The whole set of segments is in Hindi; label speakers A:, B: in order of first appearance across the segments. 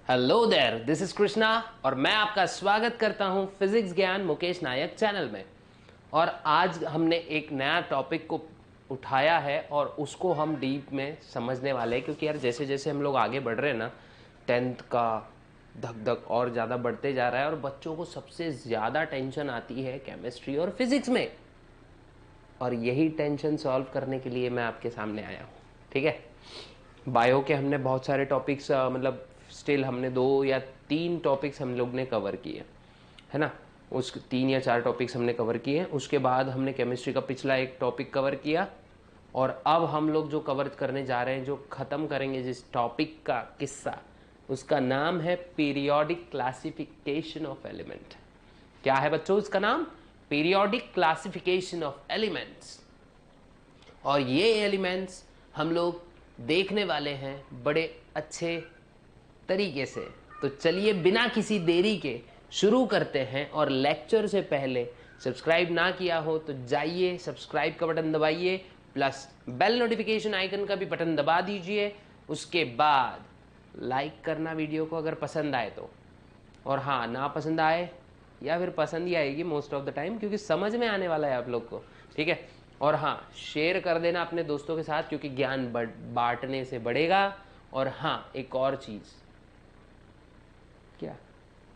A: Hello there, this is Krishna और मैं आपका स्वागत करता हूं फिजिक्स ज्ञान मुकेश नायक चैनल में। और आज हमने एक नया टॉपिक को उठाया है और उसको हम डीप में समझने वाले हैं, क्योंकि यार जैसे जैसे हम लोग आगे बढ़ रहे हैं ना, 10th का धक धक और ज़्यादा बढ़ते जा रहा है और बच्चों को सबसे ज़्यादा टेंशन आती है केमिस्ट्री और फिजिक्स में। और यही टेंशन सॉल्व करने के लिए मैं आपके सामने आया हूँ। ठीक है, बायो के हमने बहुत सारे टॉपिक्स मतलब स्टिल हमने 2 या 3 टॉपिक्स हम लोग ने कवर किए, है ना। उस 3 या 4 टॉपिक्स हमने कवर किए। उसके बाद हमने केमिस्ट्री का पिछला एक टॉपिक कवर किया और अब हम लोग जो कवर करने जा रहे हैं, जो ख़त्म करेंगे जिस टॉपिक का किस्सा, उसका नाम है पीरियोडिक क्लासिफिकेशन ऑफ एलिमेंट। क्या है बच्चों उसका नाम? Periodic classification of elements. और ये एलिमेंट्स हम लोग देखने वाले हैं बड़े अच्छे तरीके से। तो चलिए बिना किसी देरी के शुरू करते हैं। और लेक्चर से पहले सब्सक्राइब ना किया हो तो जाइए सब्सक्राइब का बटन दबाइए, प्लस बेल नोटिफिकेशन आइकन का भी बटन दबा दीजिए। उसके बाद लाइक करना वीडियो को अगर पसंद आए तो, और हाँ ना पसंद आए या फिर पसंद ही आएगी मोस्ट ऑफ द टाइम, क्योंकि समझ में आने वाला है आप लोग को। ठीक है, और हाँ शेयर कर देना अपने दोस्तों के साथ, क्योंकि ज्ञान बांटने से बढ़ेगा। और हाँ एक और चीज़, क्या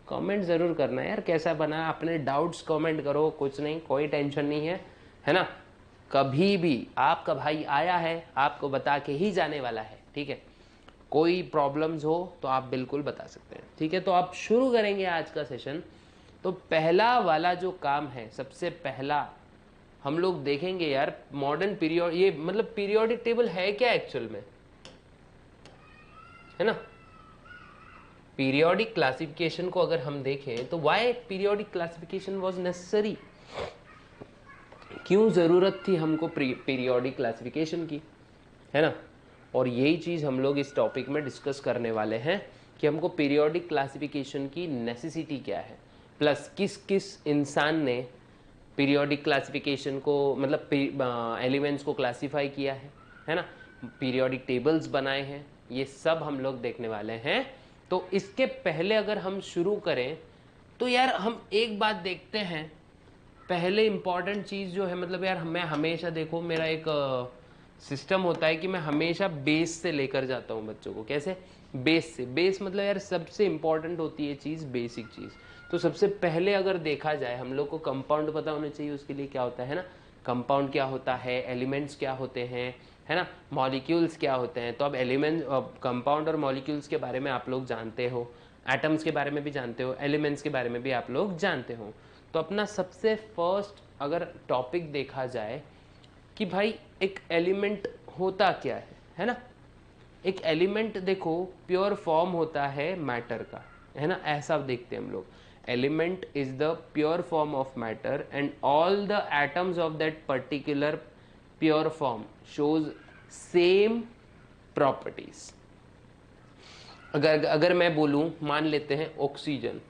A: कमेंट ज़रूर करना यार, कैसा बना, अपने डाउट्स कमेंट करो, कुछ नहीं, कोई टेंशन नहीं है ना। कभी भी आपका भाई आया है, आपको बता के ही जाने वाला है। ठीक है, कोई प्रॉब्लम्स हो तो आप बिल्कुल बता सकते हैं। ठीक है, तो आप शुरू करेंगे आज का सेशन। तो पहला वाला जो काम है, सबसे पहला हम लोग देखेंगे यार मॉडर्न पीरियड, ये मतलब पीरियोडिक टेबल है क्या एक्चुअल में, है ना। पीरियोडिक क्लासिफिकेशन को अगर हम देखें तो why periodic classification was necessary, क्यों ज़रूरत थी हमको पीरियोडिक क्लासिफिकेशन की, है ना। और यही चीज़ हम लोग इस टॉपिक में डिस्कस करने वाले हैं कि हमको पीरियोडिक क्लासिफिकेशन की नेसेसिटी क्या है, प्लस किस किस इंसान ने पीरियोडिक क्लासिफिकेशन को मतलब एलिमेंट्स को क्लासिफाई किया है ना, पीरियोडिक टेबल्स बनाए हैं, ये सब हम लोग देखने वाले हैं। तो इसके पहले अगर हम शुरू करें तो यार हम एक बात देखते हैं। पहले इंपॉर्टेंट चीज़ जो है, मतलब यार मैं हमेशा, देखो मेरा एक सिस्टम होता है कि मैं हमेशा बेस से लेकर जाता हूँ बच्चों को। कैसे? बेस से। बेस मतलब यार सबसे इंपॉर्टेंट होती है चीज़, बेसिक चीज़। तो सबसे पहले अगर देखा जाए, हम लोग को कंपाउंड पता होना चाहिए उसके लिए, क्या होता है ना, कंपाउंड क्या होता है, एलिमेंट्स क्या होते हैं, है ना, मॉलिक्यूल्स क्या होते हैं। तो अब एलिमेंट, कंपाउंड और मॉलिक्यूल्स के बारे में आप लोग जानते हो, एटम्स के बारे में भी जानते हो, एलिमेंट्स के बारे में भी आप लोग जानते हो। तो अपना सबसे फर्स्ट अगर टॉपिक देखा जाए कि भाई एक एलिमेंट होता क्या है ना। एक एलिमेंट देखो प्योर फॉर्म होता है मैटर का, है ना, ऐसा देखते हैं हम लोग। Element is the pure form of matter and all the atoms of that particular pure form shows same properties. अगर अगर मैं बोलूं, मान लेते हैं ऑक्सीजन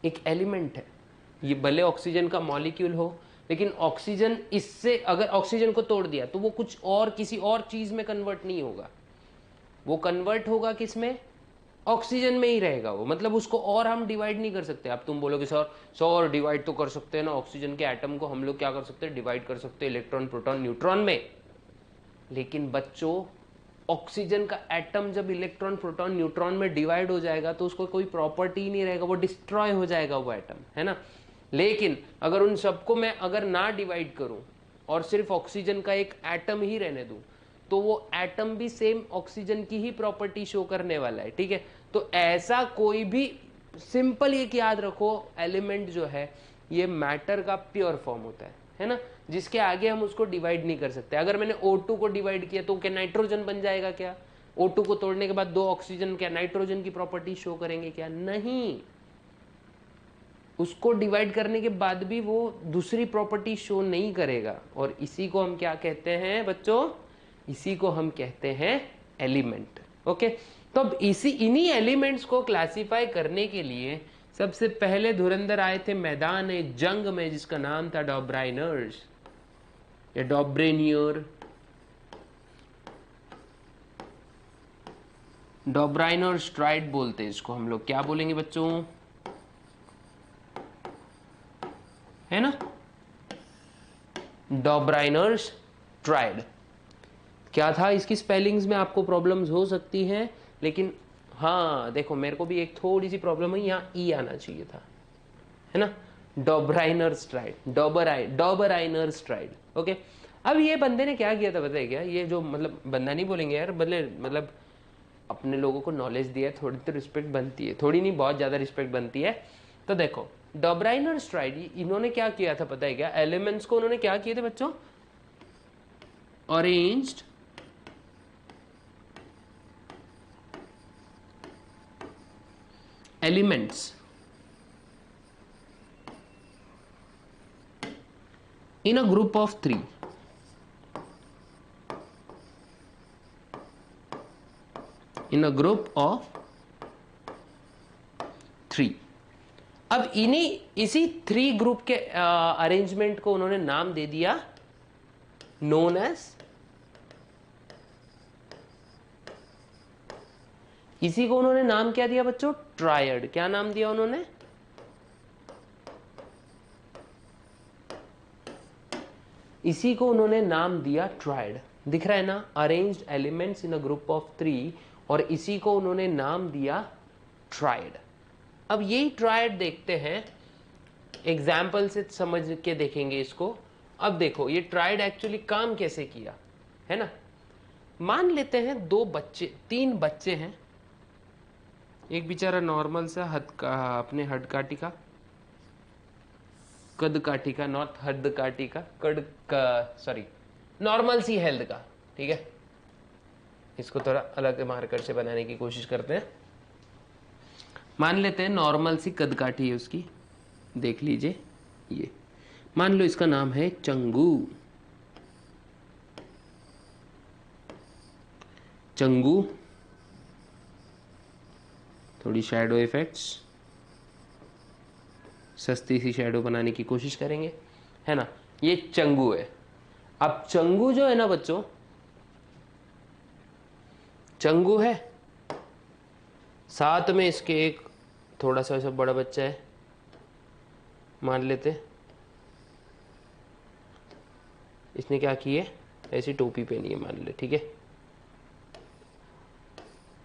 A: एक एलिमेंट है, ये भले ऑक्सीजन का मॉलिक्यूल हो, लेकिन ऑक्सीजन इससे अगर ऑक्सीजन को तोड़ दिया तो वो कुछ और किसी और चीज में कन्वर्ट नहीं होगा, वो कन्वर्ट होगा किस में? ऑक्सीजन में ही रहेगा वो। मतलब उसको और हम डिवाइड नहीं कर सकते। अब तुम बोलोगे सर सर डिवाइड तो कर सकते हैं ना, ऑक्सीजन के एटम को हम लोग क्या कर सकते हैं, डिवाइड कर सकते हैं इलेक्ट्रॉन प्रोटॉन न्यूट्रॉन में। लेकिन बच्चों, ऑक्सीजन का एटम जब इलेक्ट्रॉन प्रोटॉन न्यूट्रॉन में डिवाइड हो जाएगा तो उसको कोई प्रॉपर्टी नहीं रहेगा, वो डिस्ट्रॉय हो जाएगा वो एटम, है ना। लेकिन अगर उन सबको मैं अगर ना डिवाइड करूं और सिर्फ ऑक्सीजन का एक एटम ही रहने दूं, तो वो एटम भी सेम ऑक्सीजन की ही प्रॉपर्टी शो करने वाला है। ठीक है, तो ऐसा कोई भी, सिंपल एक याद रखो, एलिमेंट जो है ये मैटर का प्योर फॉर्म होता है ना, जिसके आगे हम उसको डिवाइड नहीं कर सकते। अगर मैंने O2 को डिवाइड किया तो क्या नाइट्रोजन बन जाएगा क्या? O2 को तोड़ने के बाद 2 ऑक्सीजन क्या नाइट्रोजन की प्रॉपर्टी शो करेंगे क्या? नहीं, उसको डिवाइड करने के बाद भी वो दूसरी प्रॉपर्टी शो नहीं करेगा। और इसी को हम क्या कहते हैं बच्चों? इसी को हम कहते हैं एलिमेंट। ओके, तो अब इन्हीं एलिमेंट्स को क्लासिफाई करने के लिए सबसे पहले धुरंधर आए थे मैदान जंग में, जिसका नाम था डॉब्राइनर्स या डॉब्रेनियर डॉब्राइनर स्ट्राइड बोलते हैं इसको हम लोग, क्या बोलेंगे बच्चों, है ना, डॉब्राइनर स्ट्राइड। क्या था इसकी स्पेलिंग्स में आपको प्रॉब्लम्स हो सकती हैं, लेकिन हाँ देखो मेरे को भी एक थोड़ी सी प्रॉब्लम है, यहाँ ई आना चाहिए था, है ना, डॉब्राइनर स्ट्राइड, डॉबराइनर स्ट्राइड। ओके, अब ये बंदे ने क्या किया था पता है क्या, ये जो मतलब बंदा नहीं बोलेंगे यार, बदले मतलब अपने लोगों को नॉलेज दिया, थोड़ी तो रिस्पेक्ट बनती है, थोड़ी नहीं बहुत ज़्यादा रिस्पेक्ट बनती है। तो देखो डॉब्राइनर स्ट्राइड इन्होंने क्या किया था पता है क्या, एलिमेंट्स को उन्होंने क्या किए थे बच्चों, arranged elements in a group of 3, in a group of 3। अब इसी 3 ग्रुप के अरेंजमेंट को उन्होंने नाम दे दिया नोन एज, इसी को उन्होंने नाम क्या दिया बच्चों, ट्रायड। क्या नाम दिया उन्होंने, इसी को उन्होंने नाम दिया ट्रायड। दिख रहा है ना, arranged elements in a group of 3, और इसी को उन्होंने नाम दिया ट्रायड। अब यही ट्रायड देखते हैं, एग्जाम्पल से समझ के देखेंगे इसको। अब देखो ये ट्रायड एक्चुअली काम कैसे किया, है ना। मान लेते हैं 3 बच्चे हैं, एक बेचारा नॉर्मल सा अपने हड काटी का, कद काठी का, नॉट हद काठी का, कद का, सॉरी नॉर्मल सी हेल्थ का, ठीक है। इसको थोड़ा अलग मार्कर से बनाने की कोशिश करते हैं। मान लेते हैं नॉर्मल सी कद काठी है उसकी, देख लीजिए ये, मान लो इसका नाम है चंगू। चंगू, थोड़ी शैडो इफेक्ट्स, सस्ती सी शैडो बनाने की कोशिश करेंगे, है ना। ये चंगू है। अब चंगू जो है ना बच्चों, चंगू है, साथ में इसके एक थोड़ा सा ऐसा बड़ा बच्चा है, मान लेते इसने क्या की है, ऐसी टोपी पहनी है मान ले, ठीक है।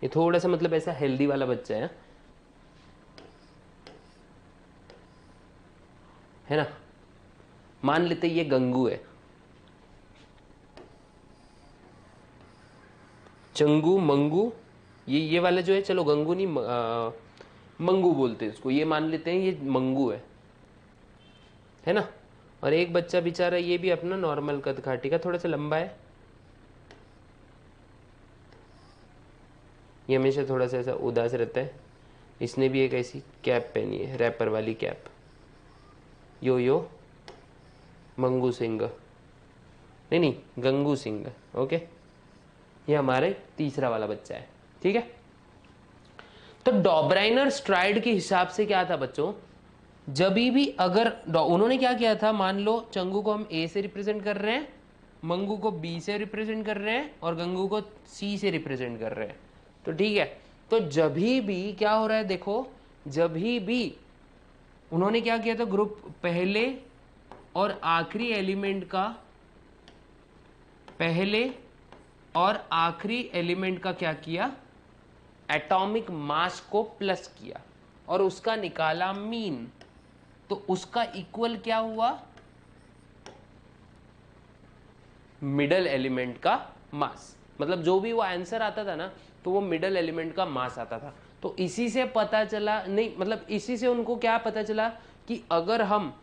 A: ये थोड़ा सा मतलब ऐसा हेल्दी वाला बच्चा है ना। मान लेते ये गंगू है, चंगू मंगू, ये वाला जो है, चलो गंगू नहीं मंगू बोलते हैं इसको, ये मान लेते हैं ये मंगू है ना। और एक बच्चा बेचारा ये भी अपना नॉर्मल कद काठी का, थोड़ा सा लंबा है, ये हमेशा थोड़ा सा ऐसा उदास रहता है। इसने भी एक ऐसी कैप पहनी है, रैपर वाली कैप, यो मंगू सिंह, नहीं गंगू सिंह। ओके, ये हमारे तीसरा वाला बच्चा है, ठीक है। तो डॉब्राइनर स्ट्राइड के हिसाब से क्या था बच्चों, जब भी अगर उन्होंने क्या किया था, मान लो चंगू को हम ए से रिप्रेजेंट कर रहे हैं, मंगू को बी से रिप्रेजेंट कर रहे हैं, और गंगू को सी से रिप्रेजेंट कर रहे हैं, तो ठीक है। तो जब भी क्या हो रहा है देखो, जब भी उन्होंने क्या किया था, ग्रुप पहले और आखिरी एलिमेंट का, पहले और आखिरी एलिमेंट का क्या किया, एटॉमिक मास को प्लस किया और उसका निकाला मीन, तो उसका इक्वल क्या हुआ, मिडल एलिमेंट का मास। मतलब जो भी वो आंसर आता था ना, तो वो मिडल एलिमेंट का मास आता था। तो इसी से पता चला, नहीं मतलब इसी से उनको क्या पता चला कि अगर हम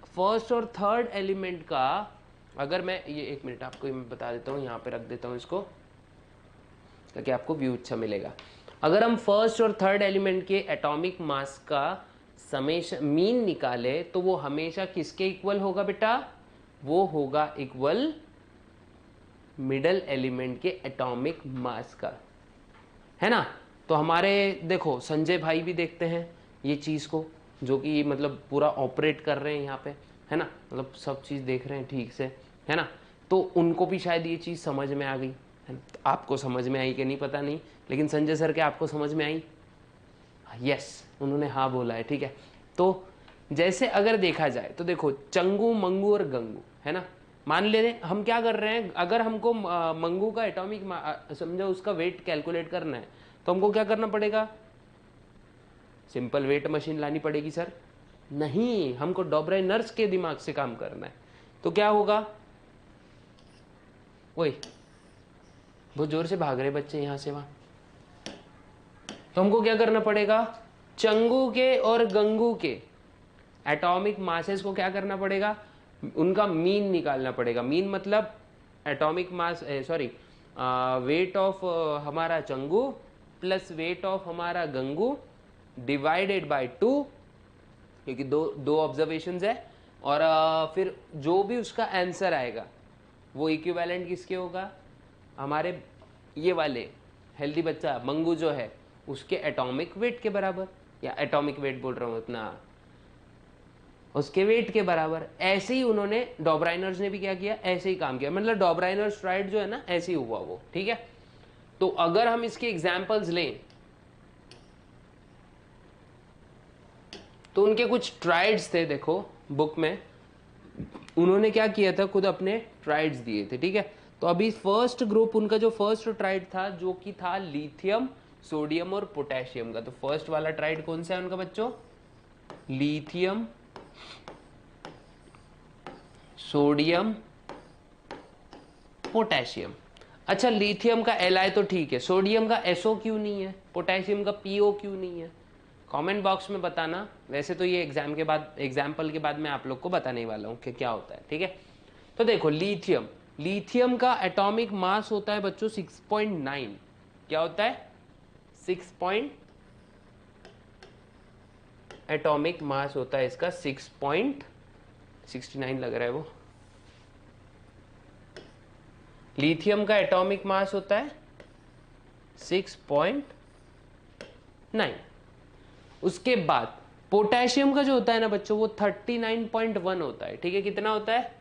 A: फर्स्ट और थर्ड एलिमेंट का, अगर मैं ये एक मिनट आपको मैं बता देता हूँ, यहाँ पे रख देता हूँ इसको ताकि आपको व्यू अच्छा मिलेगा। अगर हम फर्स्ट और थर्ड एलिमेंट के एटॉमिक मास का समेशन मीन निकाले, तो वो हमेशा किसके इक्वल होगा बेटा, वो होगा इक्वल मिडल एलिमेंट के एटॉमिक मास का, है ना। तो हमारे देखो संजय भाई भी देखते हैं ये चीज़ को, जो कि मतलब पूरा ऑपरेट कर रहे हैं यहाँ पे, है ना, मतलब सब चीज़ देख रहे हैं ठीक से, है ना। तो उनको भी शायद ये चीज़ समझ में आ गई, आपको समझ में आई कि नहीं पता नहीं, लेकिन संजय सर के आपको समझ में आई? यस, उन्होंने हाँ बोला है, ठीक है। तो जैसे अगर देखा जाए तो देखो चंगू, मंगू और गंगू, है ना। मान ले हम क्या कर रहे हैं, अगर हमको मंगू का एटॉमिक समझो उसका वेट कैलकुलेट करना है तो हमको क्या करना पड़ेगा? सिंपल वेट मशीन लानी पड़ेगी सर? नहीं, हमको डॉबराइनर्स के दिमाग से काम करना है। तो क्या होगा? ओए बहुत जोर से भाग रहे बच्चे यहाँ से वहां। तो हमको क्या करना पड़ेगा? चंगू के और गंगू के एटॉमिक मासेस को क्या करना पड़ेगा? उनका मीन निकालना पड़ेगा। मीन मतलब atomic mass, sorry weight of हमारा चंगू प्लस वेट ऑफ हमारा गंगू डिवाइडेड बाय 2, क्योंकि दो ऑब्जर्वेशंस है। और फिर जो भी उसका आंसर आएगा वो इक्विवेलेंट किसके होगा? हमारे ये वाले हेल्दी बच्चा मंगू जो है उसके एटॉमिक वेट के बराबर, या एटॉमिक वेट बोल रहा हूँ अपना, उसके वेट के बराबर। ऐसे ही उन्होंने डॉबराइनर्स ने भी क्या किया? ऐसे ही काम किया। मतलब डॉबराइनर्स ट्राइड जो है ना, ऐसे ही हुआ वो, ठीक है। तो अगर हम इसके एग्जांपल्स लें तो उनके कुछ ट्राइड्स थे, देखो बुक में उन्होंने क्या किया था, खुद अपने ट्राइड्स दिए थे, ठीक है। तो अभी फर्स्ट ग्रुप उनका जो फर्स्ट ट्राइड था जो कि था लिथियम, सोडियम और पोटेशियम का। तो फर्स्ट वाला ट्राइड कौन सा है उनका बच्चों? Lithium, sodium, potassium. अच्छा, लिथियम का Li तो ठीक है, सोडियम का SO क्यों नहीं है, पोटेशियम का PO क्यों नहीं है? कमेंट बॉक्स में बताना। वैसे तो ये एग्जाम के बाद, एग्जाम्पल के बाद मैं आप लोग को बताने वाला हूं कि क्या होता है, ठीक है। तो देखो लिथियम, लिथियम का एटॉमिक मास होता है बच्चों 6.9। क्या होता है? 6 एटॉमिक मास होता है इसका 6.69 लग रहा है वो। लिथियम का एटॉमिक मास होता है 6.9। उसके बाद पोटेशियम का जो होता है ना बच्चों वो 39.1 होता है, ठीक है। कितना होता है?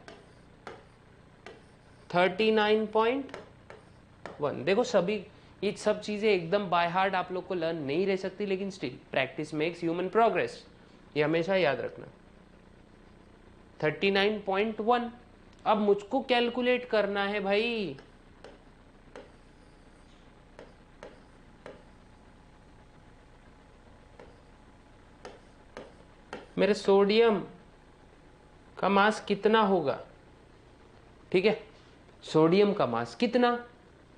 A: 39.1। देखो सभी ये सब चीजें एकदम बाय हार्ट आप लोग को लर्न नहीं रह सकती, लेकिन still practice makes human progress, ये हमेशा याद रखना। 39.1। अब मुझको कैलकुलेट करना है भाई, मेरे सोडियम का मास कितना होगा, ठीक है। सोडियम का मास कितना,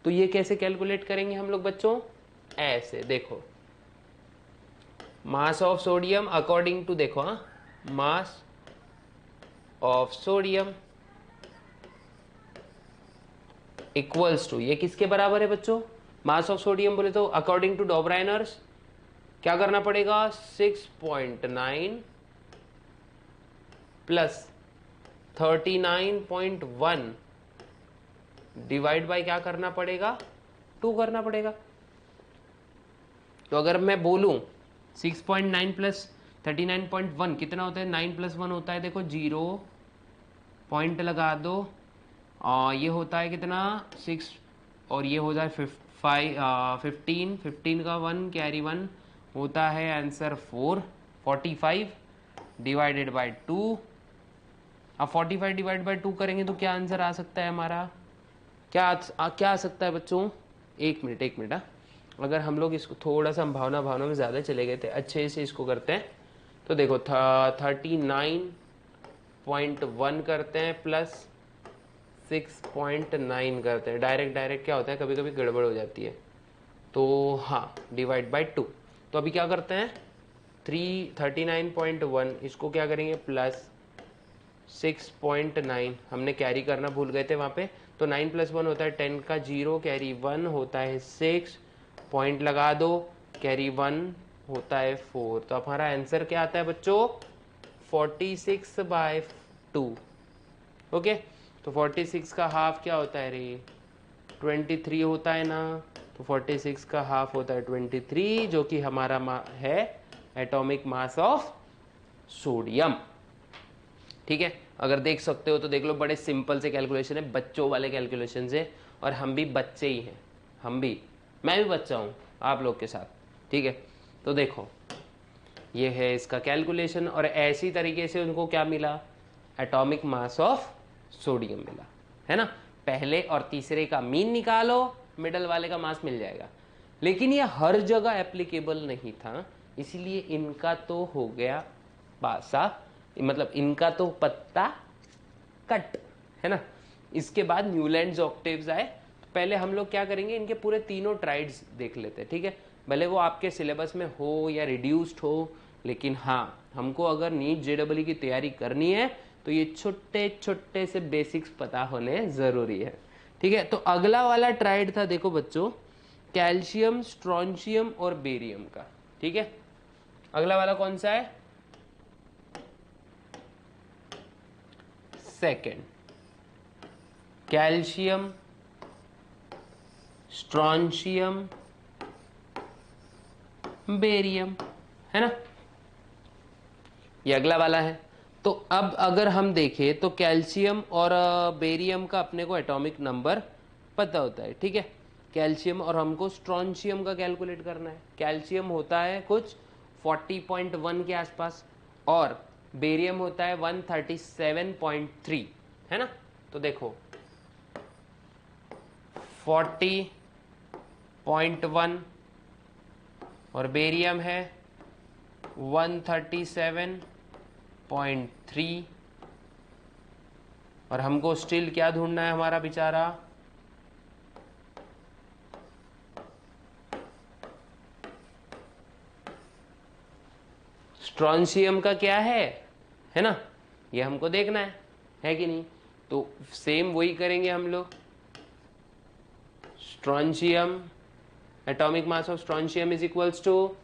A: तो ये कैसे कैलकुलेट करेंगे हम लोग बच्चों? ऐसे देखो, mass of sodium according to, देखो हाँ, mass of sodium equals to, ये किसके बराबर है बच्चों? मास ऑफ सोडियम बोले तो अकॉर्डिंग टू डॉबराइनर्स क्या करना पड़ेगा? 6.9 प्लस 39.1 डिवाइड बाय क्या करना पड़ेगा? 2 करना पड़ेगा। तो अगर मैं बोलूं 6.9 प्लस 39.1 कितना होता है? 9 प्लस 1 होता है, देखो 0 पॉइंट लगा दो, और ये होता है कितना? 6, और ये हो जाए 15, 15 का 1 कैरी 1 होता है आंसर 4, 45 डिवाइडेड बाय 2। अब 45 डिवाइड बाय 2 करेंगे तो क्या आंसर आ सकता है हमारा? क्या आ सकता है बच्चों? एक मिनट हाँ। अगर हम लोग इसको थोड़ा सा भावना में ज़्यादा चले गए थे, अच्छे से इसको करते हैं। तो देखो 39.1 करते हैं प्लस 6.9 करते हैं। डायरेक्ट क्या होता है, कभी कभी गड़बड़ हो जाती है। तो हाँ, डिवाइड बाय 2। तो अभी क्या करते हैं? 39.1 इसको क्या करेंगे? प्लस 6.9, हमने कैरी करना भूल गए थे वहाँ पे। तो 9 प्लस 1 होता है 10 का 0, कैरी 1 होता है 6, पॉइंट लगा दो, कैरी 1 होता है 4। तो हमारा आंसर क्या आता है बच्चों? 46/2। ओके, तो 46 का हाफ क्या होता है रे? 23 होता है ना। तो 46 का हाफ होता है 23, जो कि हमारा है एटॉमिक मास ऑफ सोडियम, ठीक है। अगर देख सकते हो तो देख लो, बड़े सिंपल से कैलकुलेशन है, बच्चों वाले कैलकुलेशन से, और हम भी बच्चे ही हैं, मैं भी बच्चा हूँ आप लोग के साथ, ठीक है। तो देखो ये है इसका कैलकुलेशन, और ऐसी तरीके से उनको क्या मिला, एटॉमिक मास ऑफ सोडियम मिला, है ना। पहले और तीसरे का मीन निकालो, मिडल वाले का मास मिल जाएगा। लेकिन ये हर जगह एप्लीकेबल नहीं था, इसलिए इनका तो हो गया पासा, मतलब इनका तो पत्ता कट, है ना। इसके बाद न्यूलैंड्स ऑक्टेव्स आए। तो पहले हम लोग क्या करेंगे, इनके पूरे तीनों ट्राइड्स देख लेते हैं, ठीक है। भले वो आपके सिलेबस में हो या रिड्यूस्ड हो, लेकिन हाँ हमको अगर नीट जेडब्ल्यू की तैयारी करनी है तो ये छोटे छोटे से बेसिक्स पता होने ज़रूरी है, ठीक है। तो अगला वाला ट्राइड था, देखो बच्चों, कैल्शियम, स्ट्रोंशियम और बेरियम का, ठीक है। अगला वाला कौन सा है, सेकेंड, कैल्शियम, स्ट्रोंशियम, बेरियम, है ना, ये अगला वाला है। तो अब अगर हम देखें तो कैल्शियम और बेरियम का अपने को एटॉमिक नंबर पता होता है, ठीक है। कैल्शियम और हमको स्ट्रोंशियम का कैलकुलेट करना है। कैल्शियम होता है कुछ 40.1 के आसपास और बेरियम होता है 137.3, है ना। तो देखो 40.1 और बेरियम है 137.3, और हमको स्टिल क्या ढूंढना है हमारा बेचारा, स्ट्रोंशियम का क्या है ना, ये हमको देखना है कि नहीं। तो सेम वही करेंगे हम लोग। Strontium, atomic mass of strontium is equals to,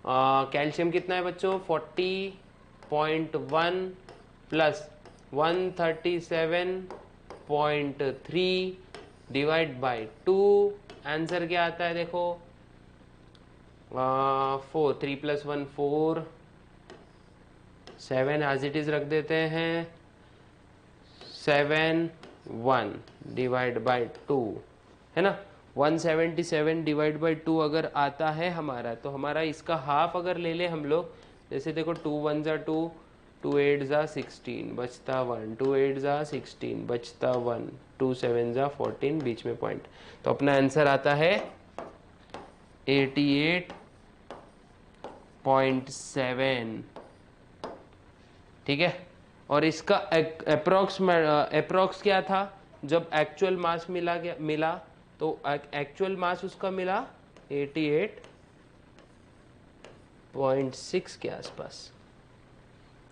A: calcium कितना है बच्चों, 40.1 प्लस 137.3 डिवाइड बाई 2, आंसर क्या आता है देखो, 4, 3 + 1 4, 7 एज इट इज रख देते हैं, 7 1 डिवाइड बाई 2, है ना। 177 डिवाइड बाई 2 अगर आता है हमारा, तो हमारा इसका हाफ अगर ले ले हम लोग, जैसे देखो 2 1 ज़ा 2, 2 8 ज़ा 16 बचता 1, 2 8 ज़ा 16 बचता 1, 2 7 ज़ा 14 बीच में पॉइंट, तो अपना आंसर आता है 88.7, ठीक है। और इसका अप्रोक्स क्या था, जब एक्चुअल मास मिला तो एक्चुअल मास उसका मिला 88.6 के आसपास,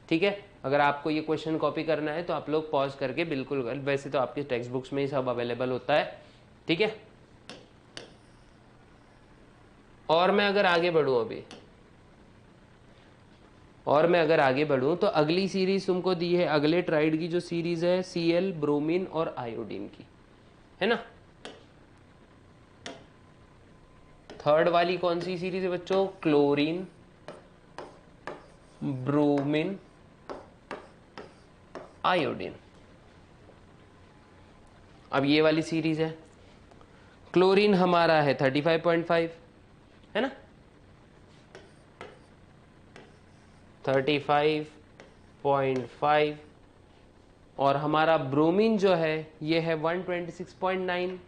A: ठीक है। अगर आपको ये क्वेश्चन कॉपी करना है तो आप लोग पॉज करके बिल्कुल, वैसे तो आपके टेक्स्ट बुक्स में ही सब अवेलेबल होता है, ठीक है। और मैं अगर आगे बढ़ूं तो अगली सीरीज तुमको दी है, अगले ट्राइड की जो सीरीज है Cl, ब्रोमीन और आयोडीन की, है ना। थर्ड वाली कौन सी सीरीज है बच्चों, क्लोरीन, ब्रोमीन, आयोडीन। अब ये वाली सीरीज है, क्लोरीन हमारा है 35.5, है ना, 35.5, और हमारा ब्रोमीन जो है ये है 126.9,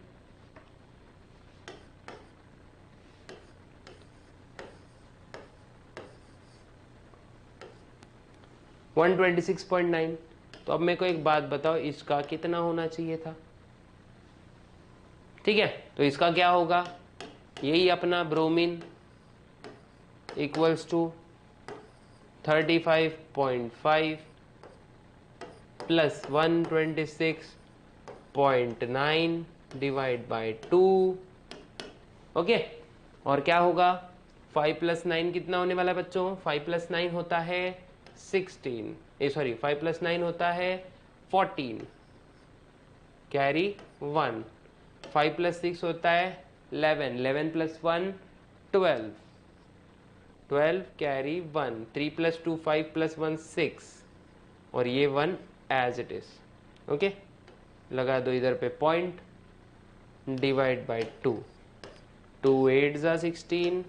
A: तो अब मेरे को एक बात बताओ, इसका कितना होना चाहिए था, ठीक है। तो इसका क्या होगा, यही अपना bromine equals to 35.5 plus 126.9 divide by 2, okay. और क्या होगा, 5 + 9 कितना होने वाला है बच्चों, 5 + 9 होता है 16, 5 + 9 होता है 14, कैरी 1, 5 + 6 होता है 11, 11 + 1 12, 12 कैरी 1, 3 + 2 5 + 1 6, और ये 1 एज इट इज, ओके। लगा दो इधर पे पॉइंट, डिवाइड बाई 2, 2 8 जा 16,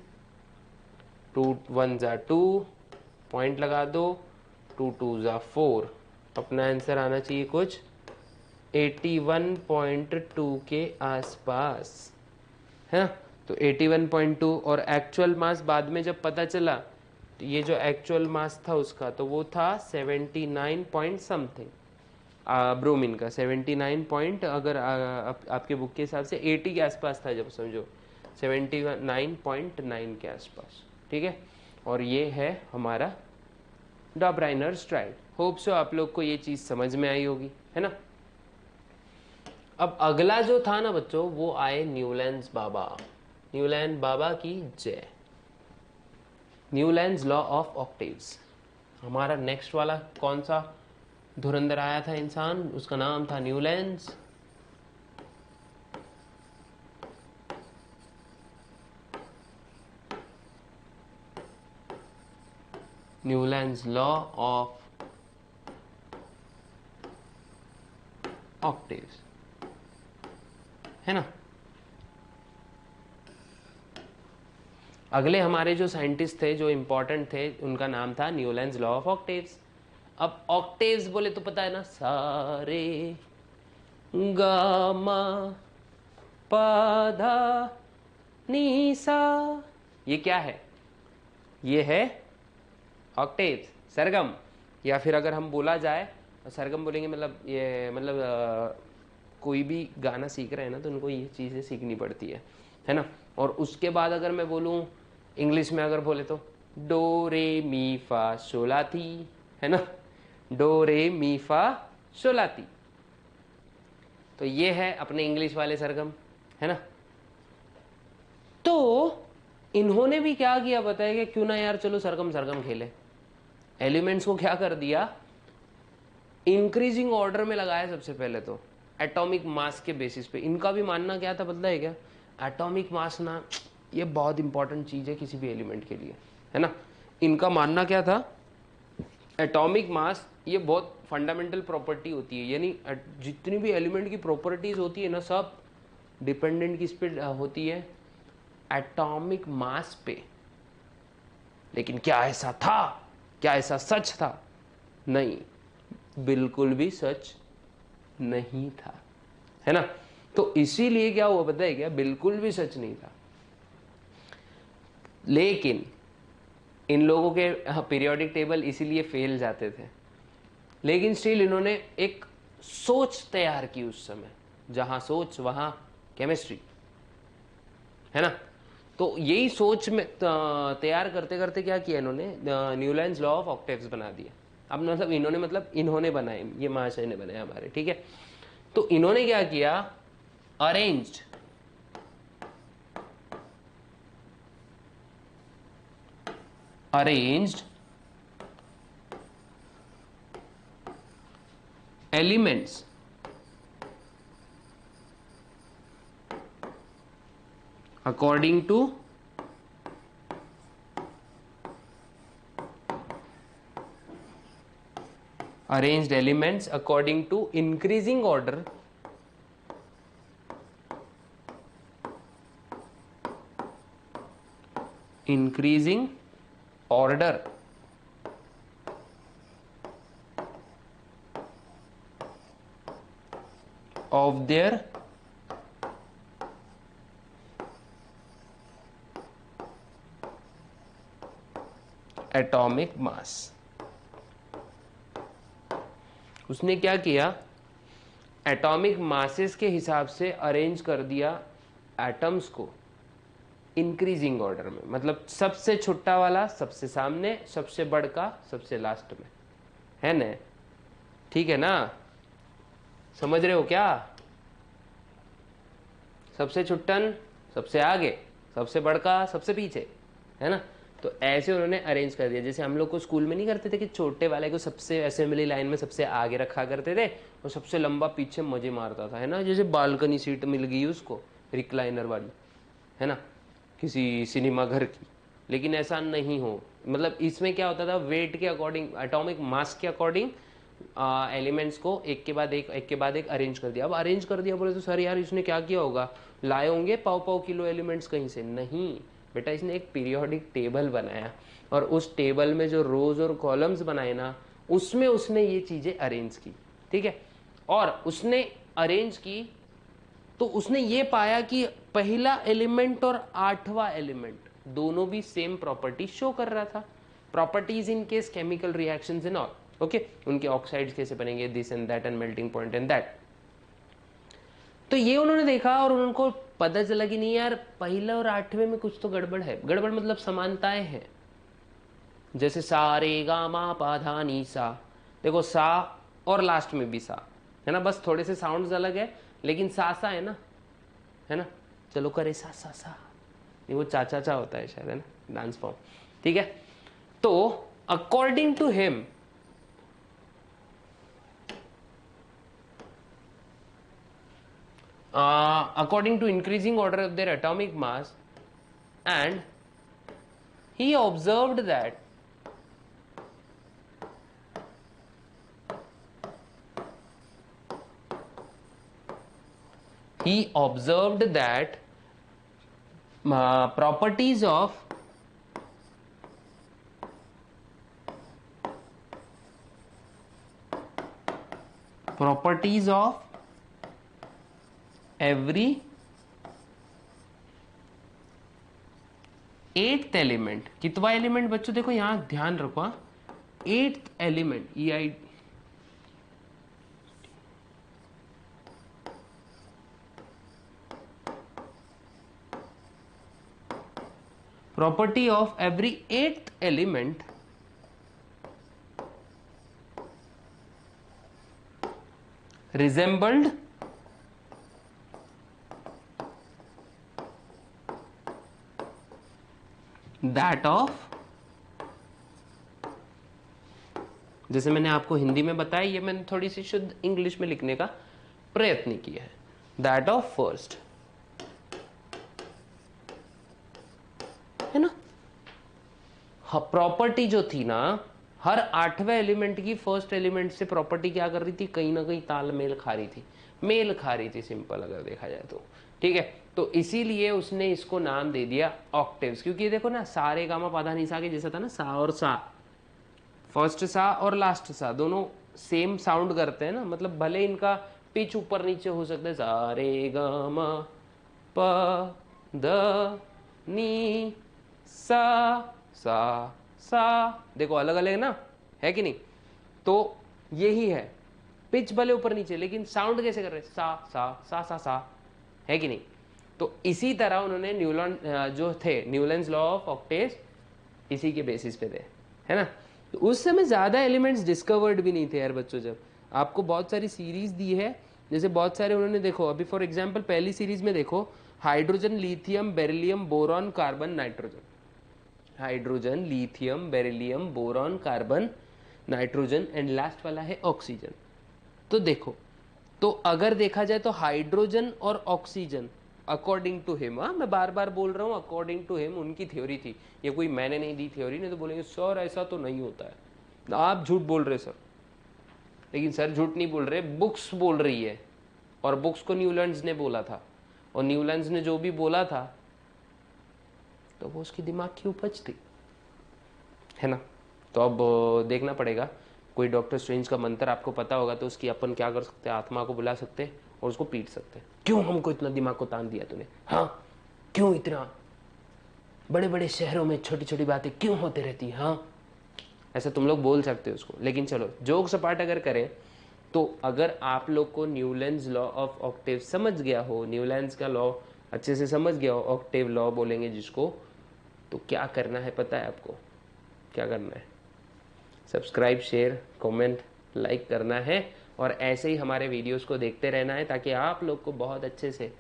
A: 2 1 जा 2, पॉइंट लगा दो, 2 2 जा 4, अपना आंसर आना चाहिए कुछ 81.2 के आसपास, है ना। तो 81.2 और एक्चुअल मास बाद में जब पता चला तो ये जो एक्चुअल मास था उसका तो वो था 79 पॉइंट समथिंग, ब्रोमीन का 79 पॉइंट, अगर आपके बुक के हिसाब से 80 के आसपास था, जब समझो 79.9 के आसपास, ठीक है। और ये है हमारा डॉब्राइनर्स ट्रायल। होप सो आप लोग को ये चीज़ समझ में आई होगी, है ना। अब अगला जो था ना बच्चों, वो आए न्यूलैंड्स बाबा। न्यूलैंड बाबा की जय। Newlands law of octaves. हमारा नेक्स्ट वाला कौन सा धुरंधर आया था इंसान, उसका नाम था Newlands. Newlands law of octaves, है ना। अगले हमारे जो साइंटिस्ट थे जो इंपॉर्टेंट थे, उनका नाम था न्यूलैंड्स लॉ ऑफ ऑक्टेव्स। अब ऑक्टेव्स बोले तो पता है ना, सारे गामा पाधा नीसा, ये क्या है, ये है ऑक्टेव्स, सरगम। या फिर अगर हम बोला जाए सरगम बोलेंगे, मतलब ये मतलब कोई भी गाना सीख रहे हैं ना तो उनको ये चीज़ें सीखनी पड़ती है ना। और उसके बाद अगर मैं बोलूँ इंग्लिश में, अगर बोले तो डो रे मी फा सोलाती, है ना, डो रे मी फा सोलाती। तो ये है अपने इंग्लिश वाले सरगम, है ना। तो इन्होंने भी क्या किया बताएगा, क्यों ना यार चलो सरगम सरगम खेले। एलिमेंट्स को क्या कर दिया, इंक्रीजिंग ऑर्डर में लगाया सबसे पहले तो, एटॉमिक मास के बेसिस पे। इनका भी मानना क्या था पता है क्या, एटॉमिक मास ना ये बहुत इंपॉर्टेंट चीज है किसी भी एलिमेंट के लिए, है ना। इनका मानना क्या था, एटॉमिक मास ये बहुत फंडामेंटल प्रॉपर्टी होती है, यानी जितनी भी एलिमेंट की प्रॉपर्टीज होती है ना, सब डिपेंडेंट किस पे होती है, एटॉमिक मास पे। लेकिन क्या ऐसा था, क्या ऐसा सच था, नहीं, बिल्कुल भी सच नहीं था, है ना। तो इसीलिए क्या हुआ पता है क्या, बिल्कुल भी सच नहीं था। लेकिन इन लोगों के पीरियोडिक टेबल इसीलिए फेल जाते थे, लेकिन स्टिल इन्होंने एक सोच तैयार की उस समय, जहां सोच वहां केमिस्ट्री, है ना। तो यही सोच में तैयार करते करते क्या किया इन्होंने, न्यूलैंड्स लॉ ऑफ ऑक्टेव्स बना दिया। अब मतलब इन्होंने बनाए, ये महाशय ने बनाए हमारे, ठीक है। तो इन्होंने क्या किया, arranged elements according to increasing order of their atomic mass. उसने क्या किया, एटॉमिक मासेस के हिसाब से अरेंज कर दिया एटम्स को इंक्रीजिंग ऑर्डर में, मतलब सबसे छोटा वाला सबसे सामने, सबसे बड़ का सबसे लास्ट में, है ना, ठीक है ना, समझ रहे हो क्या। सबसे छुट्टन सबसे आगे, सबसे बड़का सबसे पीछे, है ना। तो ऐसे उन्होंने अरेंज कर दिया, जैसे हम लोग को स्कूल में नहीं करते थे कि छोटे वाले को सबसे असेंबली लाइन में सबसे आगे रखा करते थे और सबसे लंबा पीछे मजे मारता था, है ना, जैसे बालकनी सीट मिल गई उसको रिक्लाइनर वाली, है ना, किसी सिनेमा घर की। लेकिन ऐसा नहीं हो, मतलब इसमें क्या होता था, वेट के अकॉर्डिंग, एटॉमिक मास के अकॉर्डिंग एलिमेंट्स को एक के बाद एक अरेंज कर दिया। अब अरेंज कर दिया बोले तो सर यार इसने क्या किया होगा, लाए होंगे पाव किलो एलिमेंट्स कहीं से? नहीं बेटा, इसने एक पीरियोडिक टेबल बनाया और उस टेबल में जो रोज और कॉलम्स बनाए ना, उसमें उसने ये चीजें अरेंज की। ठीक है, और उसने अरेंज की तो उसने ये पाया कि पहला एलिमेंट और 8वां एलिमेंट दोनों भी सेम प्रॉपर्टी शो कर रहा था। Properties in case chemical reactions in all, okay, उनके ऑक्साइड्स कैसे बनेंगे, this and that and melting point and that. तो ये उन्होंने देखा और उनको पता चला कि नहीं यार, पहले और 8वें में कुछ तो गड़बड़ है। गड़बड़ मतलब समानताएं हैं। जैसे सा रे गा मा पा धा नी सा, देखो सा और लास्ट में भी सा है ना, बस थोड़े से साउंड्स अलग है लेकिन सा सा है ना। चलो करे सा सा सा, ये वो चा चा चा होता है शायद, है ना, डांस फॉर्म। ठीक है, तो according to him according to increasing order of their atomic mass, and he observed that properties of every 8th element. कितवा एलिमेंट बच्चों, देखो यहां ध्यान रखो, 8th element, property of every 8th element resembled that of, जैसे मैंने आपको हिंदी में बताया, ये मैंने थोड़ी सी शुद्ध इंग्लिश में लिखने का प्रयत्न किया है, दैट ऑफ फर्स्ट, है ना। प्रॉपर्टी जो थी ना, हर 8वें एलिमेंट की फर्स्ट एलिमेंट से प्रॉपर्टी क्या कर रही थी, कहीं ना कहीं तालमेल खा रही थी, मेल खा रही थी, सिंपल अगर देखा जाए तो। ठीक है, तो इसीलिए उसने इसको नाम दे दिया ऑक्टेव्स, क्योंकि देखो ना, सारे गामा पाधा निसा के जैसा था ना, सा और सा, फर्स्ट सा और लास्ट सा दोनों सेम साउंड करते हैं ना, मतलब भले इनका पिच ऊपर नीचे हो सकता है, सा रे गामा प द नी सा सा सा, देखो अलग अलग ना, है कि नहीं। तो यही है, पिच भले ऊपर नीचे लेकिन साउंड कैसे कर रहे हैं, सा सा सा सा सा, है कि नहीं। तो इसी तरह उन्होंने न्यूलन जो थे, न्यूलन्स लॉ ऑफ ऑक्टेव्स इसी के बेसिस पे थे, है ना। तो उस समय ज्यादा एलिमेंट्स डिस्कवर्ड भी नहीं थे यार बच्चों। जब आपको बहुत सारी सीरीज दी है, जैसे बहुत सारे उन्होंने, देखो अभी फॉर एग्जांपल पहली सीरीज में देखो, hydrogen, lithium, beryllium, boron, carbon, nitrogen, hydrogen, lithium, beryllium, boron, carbon, nitrogen and last वाला है ऑक्सीजन। तो देखो, तो अगर देखा जाए तो हाइड्रोजन और ऑक्सीजन अकॉर्डिंग टू हिम, मैं बार बार बोल रहा हूं अकॉर्डिंग टू हिम, उनकी थ्योरी थी, ये कोई मैंने नहीं दी थ्योरी, नहीं तो बोलेंगे सर ऐसा तो नहीं होता है, आप झूठ बोल रहे सर। लेकिन सर झूठ नहीं बोल रहे, बुक्स बोल रही है, और बुक्स को न्यूलैंड्स ने बोला था, और न्यूलैंड्स ने जो भी बोला था तो वो उसकी दिमाग की उपज थी, है ना। तो अब देखना पड़ेगा, कोई डॉक्टर स्ट्रेंज का मंत्र आपको पता होगा तो उसकी अपन क्या कर सकते हैं, आत्मा को बुला सकते हैं और उसको पीट सकते हैं, क्यों हमको इतना दिमाग को तान दिया तूने, हाँ क्यों इतना बड़े बड़े शहरों में छोटी छोटी बातें क्यों होती रहती, हाँ ऐसा तुम लोग बोल सकते हो उसको। लेकिन चलो जोक सपाट अगर करें तो अगर आप लोग को न्यूलैंड्स लॉ ऑफ ऑक्टेव समझ गया हो, न्यूलैंड्स का लॉ अच्छे से समझ गया हो, ऑक्टेव लॉ बोलेंगे जिसको, तो क्या करना है पता है आपको, क्या करना है, सब्सक्राइब, शेयर, कमेंट, लाइक करना है, और ऐसे ही हमारे वीडियोस को देखते रहना है ताकि आप लोग को बहुत अच्छे से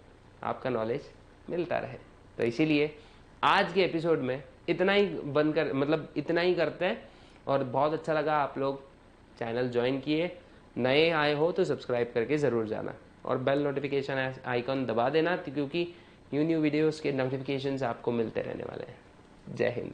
A: आपका नॉलेज मिलता रहे। तो इसीलिए आज के एपिसोड में इतना ही बंद कर, मतलब इतना ही करते हैं। और बहुत अच्छा लगा आप लोग चैनल ज्वाइन किए, नए आए हो तो सब्सक्राइब करके ज़रूर जाना, और बेल नोटिफिकेशन आइकॉन दबा देना, क्योंकि न्यू वीडियोस के नोटिफिकेशंस आपको मिलते रहने वाले हैं। जय हिंद।